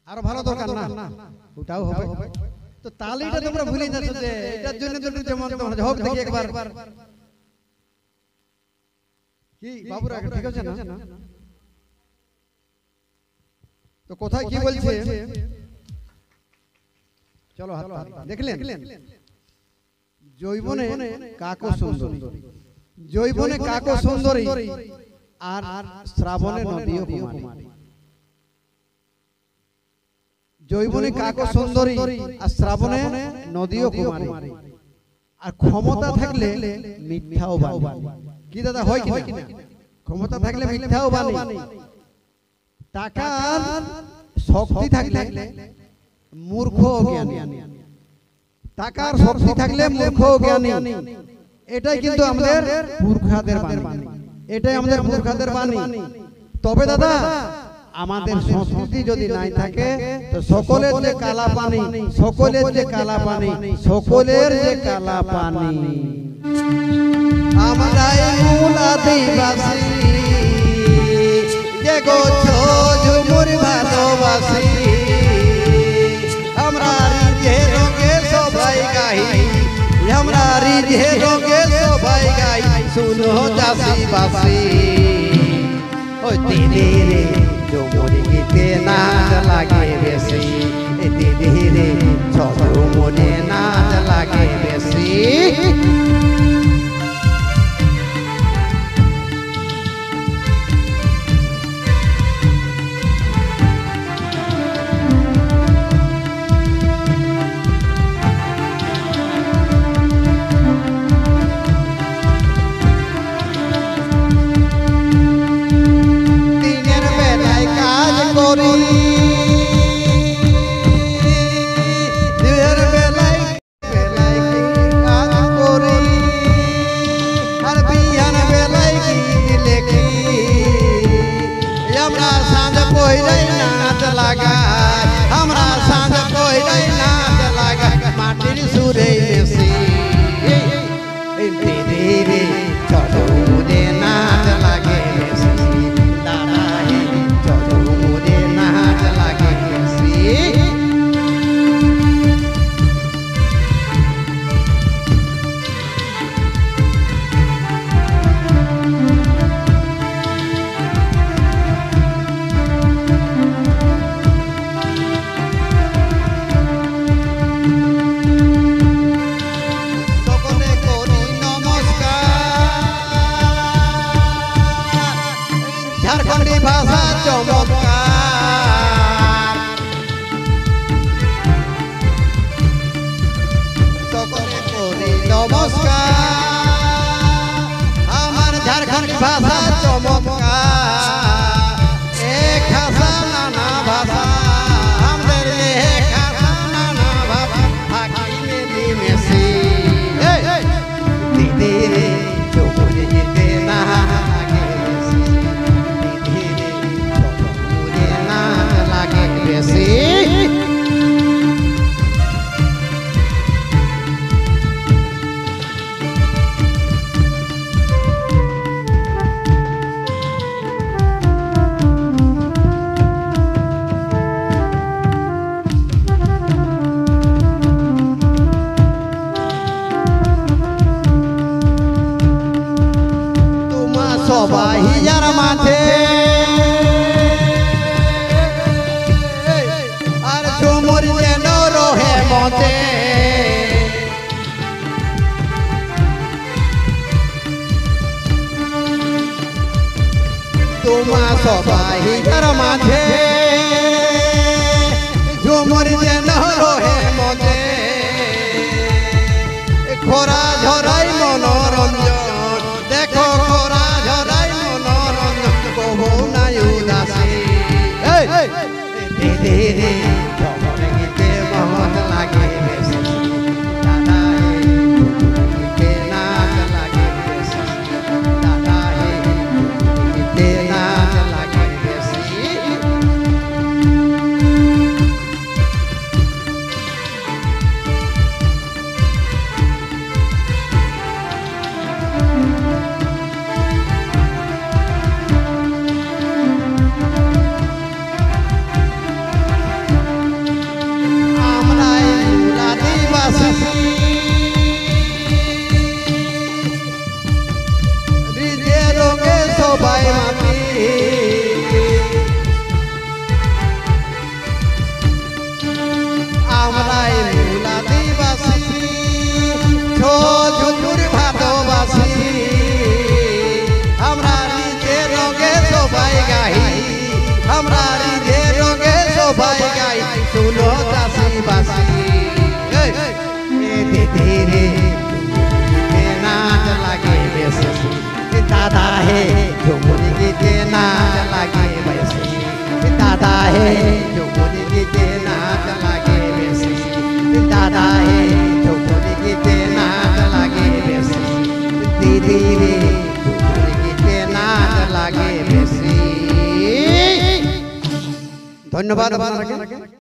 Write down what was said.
আরো ভালো দরকার না ওটাও হবে তো তালিটা তোমরা ভুলে যাচ্ছ যে এটার জন্য তো যেমন তোমরা হোক দেখি একবার কি বাবুরা ঠিক আছে না তো কোথায় কি বলছে চলো হাত দেখলেন জৈবনে কাকো সুন্দরী জৈবনে কাকো সুন্দরী আর শ্রাবণে নদীও কুমারী জৈবনে কাকো সুন্দরী আর শ্রাবণে নদীও কুমারী আর ক্ষমতা থাকলে মিথ্যাও বাণী কি দাদা হয় কি না ক্ষমতা থাকলে মিথ্যাও বাণী টাকার শক্তি থাকলে মূর্খ জ্ঞানী টাকার শক্তি থাকলে মূর্খ জ্ঞানী এটাই কিন্তু আমাদের পুরখাদের বাণী এটাই আমাদের পুরখাদের বাণী তবে দাদা আমাদের সংস্কৃতি যদি নাই থাকে তো সকলের যে কালা পানি সকলের যে কালা পানি সকলের যে কালা পানি আমরা মূল আদিবাসী যে গোছ ঝুমুর ভালোবাসি আমরা রিঝে রঙে সবাই গাই আমরা রিঝে রঙে সবাই গাই শুনো চাষিবাসী ওই দিদি রে ঝুমুর গীতে নাচ লাগে বেশি দিদি রে ঝুমুরে নাচ লাগে বেশি दादा है झूमर गीते नाच लागे बेसी दादा है झूमर गीते नाच लागे बेसी दादा है झूमर गीते नाच लागे बेसी दीदी रे झूमर गीते नाच लागे बेसी। धन्यवाद।